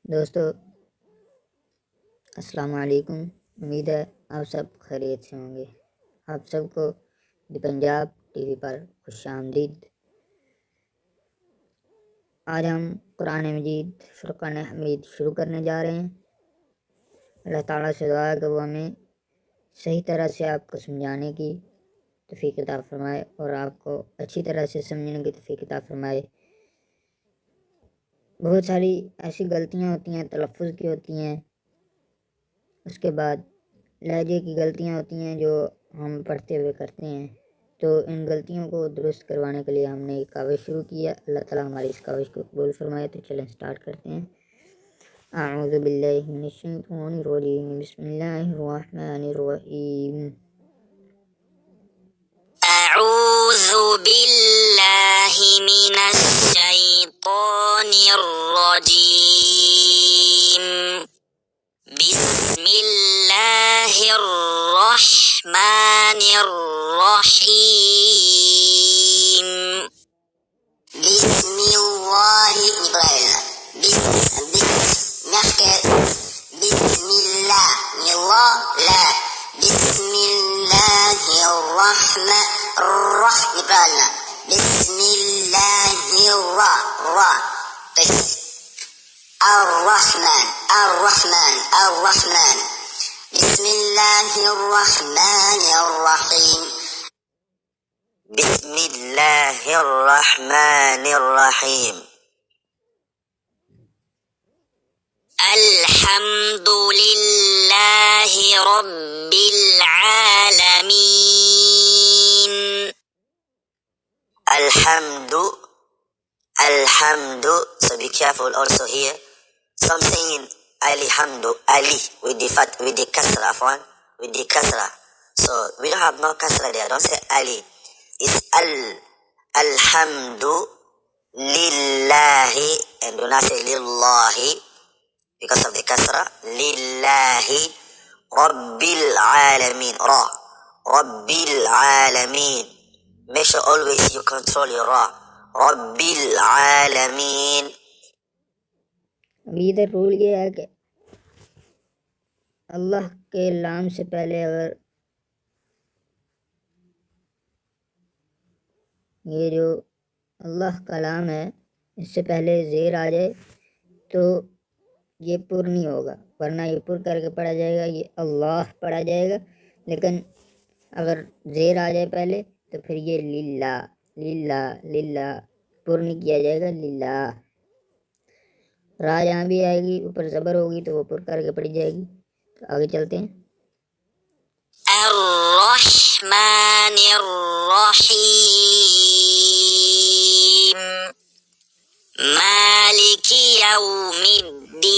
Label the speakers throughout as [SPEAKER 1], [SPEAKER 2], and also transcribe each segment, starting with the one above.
[SPEAKER 1] दोस्तों अस्सलाम वालेकुम। उम्मीद है आप सब खैरियत से होंगे। आप सबको द पंजाब टीवी पर खुशामदीद। आज हम कुरान मजीद فرقان حمید शुरू करने जा रहे हैं। अल्लाह ताला से दुआ है कि वो हमें सही तरह से आपको समझाने की तौफीक अता फरमाए और आपको अच्छी तरह से समझने की तौफीक अता फरमाए। बहुत सारी ऐसी गलतियाँ होती हैं, तलफ़्फ़ुज़ की होती हैं, उसके बाद लहजे की गलतियाँ होती हैं जो हम पढ़ते हुए करते हैं। तो इन गलतियों को दुरुस्त करवाने के लिए हमने एक काविश शुरू की है। अल्लाह ताला हमारी इस काविश को कबूल फरमाए। तो चलें स्टार्ट करते हैं। अऊज़ु बिल्लाहि मिनश शैतानिर रजीम, बिस्मिल्लाहिर रहमानिर रहीम।
[SPEAKER 2] अऊज़ु बिल्लाहि मिनश शैतानिर रजीम, बिस्मिल्लाहिर रहमानिर रहीम। बिस्मिल्लाहि बिस्मिल्लाह ला الرحمن بسم الله الرحمن الرحيم بسم الله الرحمن الرحيم الحمد لله رب العالمين الحمد. So be careful also here. Some saying Alhamdu, Ali with the kasra, with the kasra. So we don't have no kasra there. Don't say Ali. It's Alhamdu lillahi, and do not say lillahi because of the kasra. Lillahi rabbil alamin. Rabbil alamin. Make sure always you control your ra. Rabbil alamin.
[SPEAKER 1] अभी इधर rule ये है कि अल्लाह के नाम से पहले अगर ये जो अल्लाह का नाम है इससे पहले ज़ेर आ जाए तो ये पुर नहीं होगा, वरना ये पुर करके पढ़ा जाएगा, ये अल्लाह पढ़ा जाएगा। लेकिन अगर ज़ेर आ जाए पहले तो फिर ये लिल्ला लिल्ला लिल्ला पुर नहीं किया जाएगा, लिल्ला। रा यहाँ भी आएगी, ऊपर ज़बर होगी तो वो पुर करके पढ़ी जाएगी। तो आगे चलते हैं।
[SPEAKER 2] अर्रहमानिर रहीम मालिकी यौमिद्दीन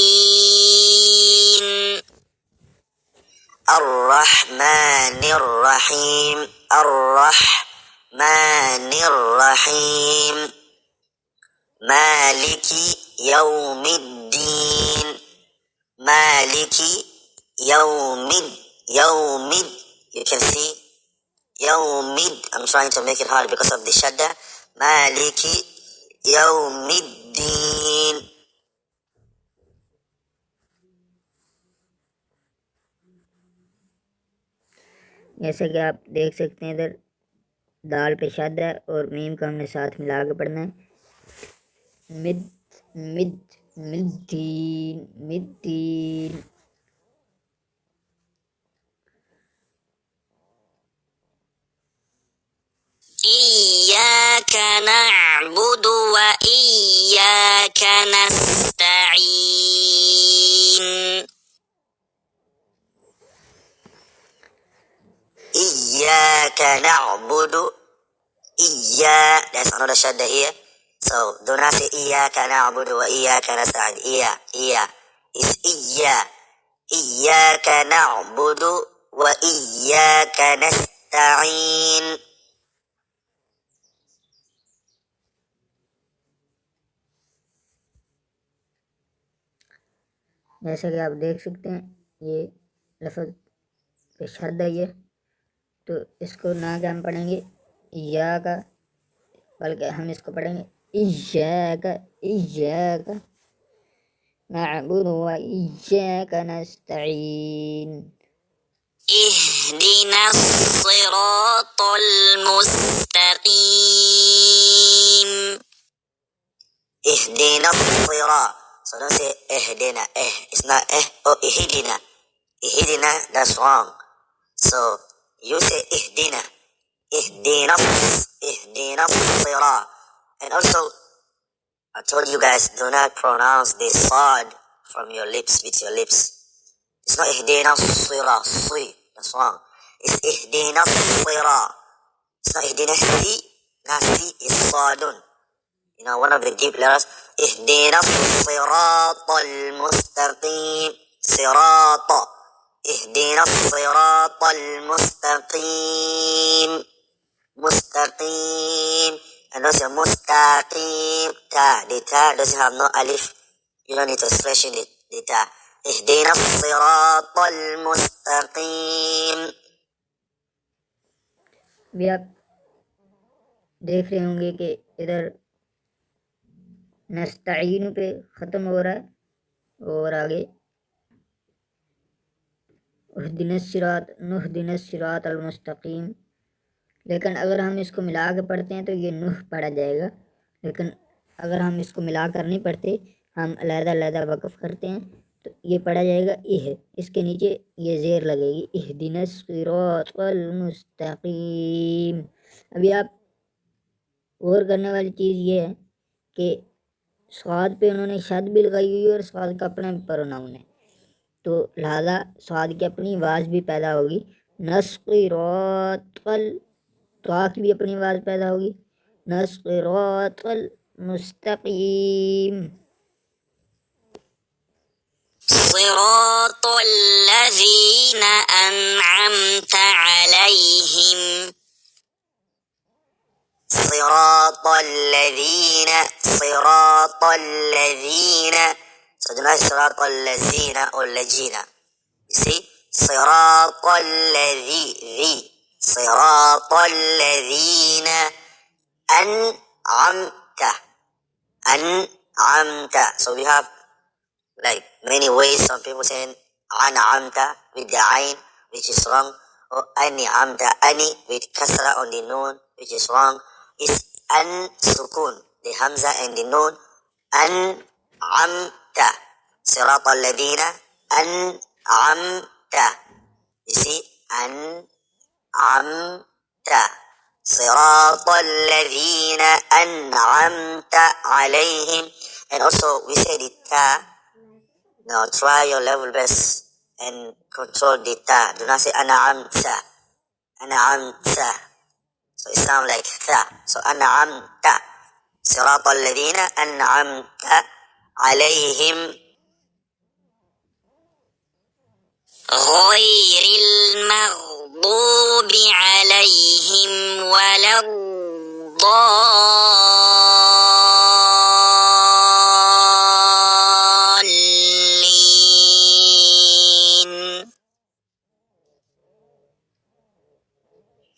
[SPEAKER 2] अर्रहमानिर रहीम अर्रहमानिर रहीम मालिकी यौमिद्दीन Maliki Yawmid. You can see Yawmid. I'm trying to make it hard because of the shadda. Maliki Yawmiddin.
[SPEAKER 1] जैसे कि आप देख सकते हैं इधर दाल पे शद है और मीम का हमने साथ मिला के पढ़ना है। मिद मिद मिद्दीन मिद्दीन।
[SPEAKER 2] इय्याका नअबुदु व इय्याका नस्तईन Iyyaka na'budu. That's another shadda here. So do not say Iyyaka na'budu wa Iyyaka nasta'in. It's Iyyaka na'budu wa Iyyaka nasta'in.
[SPEAKER 1] जैसा कि आप देख सकते हैं ये लफ्ज़ पे शद है ये, तो इसको ना क्या हम पढ़ेंगे या का, बल्कि हम इसको पढ़ेंगे इय्याका इय्याका। نعبد وإياك نستعين
[SPEAKER 2] اهدنا الصراط المستقيم. اهدنا الصراط. So don't say اهدنا. It's not or اهدنا. اهدنا, that's wrong. So you say اهدنا. اهدنا الصراط. And also, I told you guys, do not pronounce the sad from your lips with your lips. It's not اهدنا الصراط. That's wrong. It's اهدنا الصراط. It's not اهدنا السي. Now C is Saad. You know, one of the deep letters. اهدنا الصراط المستقيم. صراط. اهدنا الصراط المستقيم. مستقيم. And also مستقيم. Ta. The ta doesn't have no alif. You don't need to stretch it. The ta. اهدنا الصراط المستقيم.
[SPEAKER 1] भी आप देख रहे होंगे कि इधर नस्ताईन पे ख़त्म हो रहा है और आगे उहदिनस सिरात अल मुस्तकीम। लेकिन अगर हम इसको मिला के पढ़ते हैं तो ये नुह पढ़ा जाएगा, लेकिन अगर हम इसको मिला कर नहीं पढ़ते, हम अलहदा वक़फ़ करते हैं तो ये पढ़ा जाएगा इह, इसके नीचे ये ज़ेर लगेगी, इहदिनस सिरातल मुस्तकीम। अभी आप गौर करने वाली चीज़ ये है कि स्वाद पे उन्होंने शद भी लगाई हुई है और स्वाद का अपना प्रोनाउन है, तो लिहाजा स्वाद की अपनी आवाज़ भी पैदा होगी। नस्क़िरातल, तो की भी अपनी आवाज़ पैदा होगी। नस्क़िरातल मुस्तक़ीम।
[SPEAKER 2] صراط الذين أنعمت عليهم. صراط الذين. So do not صراط الذين or الذين. You see? صراط الذي. صراط الذين أنعمت. So we have like many ways. Some people saying an'amta with the ayn, which is wrong, or an'amta ani with kasra on the noon, which is wrong. It's an sukun, the hamza and the noon. An'amta. Sirata alladhina an'amta. You see, an'amta. Sirata alladhina an'amta alayhim. And also we say the ta. Now try your level best and control the ta. Do not say an'amta. So it sounds like tha. So an'amta. صراط الذين أنعمت عليهم غير المغضوب عليهم ولا الضالين.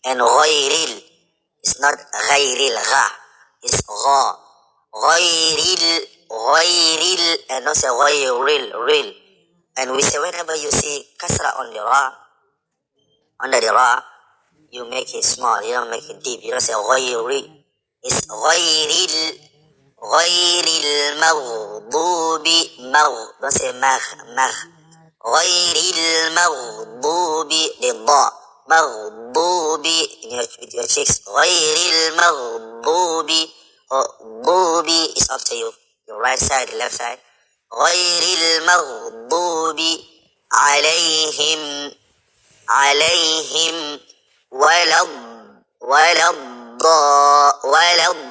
[SPEAKER 2] And غير it's not غير الغا, it's غا. غير and not say غير. And we say whenever you see kasra on the ra, under the ra, you make it small, you don't make it deep. You don't say غير. It's غير المغضوب. Don't say مغ. غير المغضوب للضاء. مغضوب with your cheeks. غير المغضوب. ضوب is up to you. Your right side, the left side. غير المغضوب عليهم ولا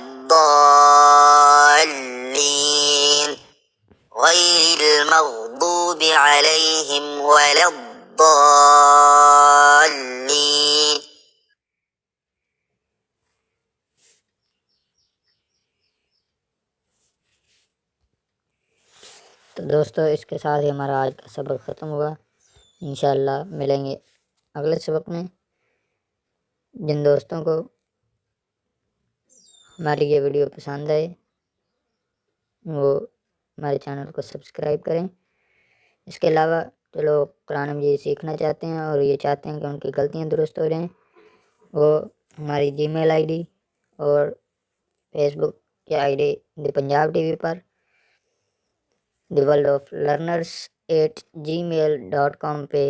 [SPEAKER 2] الضالين. غير المغضوب عليهم ولا الضالين.
[SPEAKER 1] तो दोस्तों, इसके साथ ही हमारा आज का सबक ख़त्म हुआ। इंशाअल्लाह मिलेंगे अगले सबक में। जिन दोस्तों को हमारी ये वीडियो पसंद आए वो हमारे चैनल को सब्सक्राइब करें। इसके अलावा जो लोग कुरान मजीद सीखना चाहते हैं और ये चाहते हैं कि उनकी गलतियाँ दुरुस्त हो जाएँ, वो हमारी जीमेल आईडी और फेसबुक की आईडी द पंजाब टीवी पर the world of learners @gmail.com पे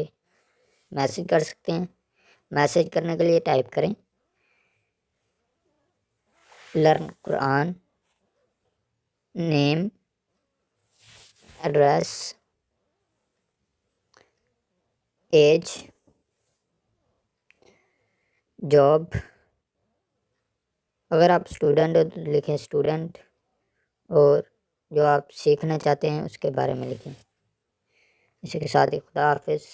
[SPEAKER 1] मैसेज कर सकते हैं। मैसेज करने के लिए टाइप करें learn Quran, name, address, age, job. अगर आप स्टूडेंट हो तो लिखें स्टूडेंट, और जो आप सीखना चाहते हैं उसके बारे में लिखें। इसी के साथ ही खुदा हाफिज़।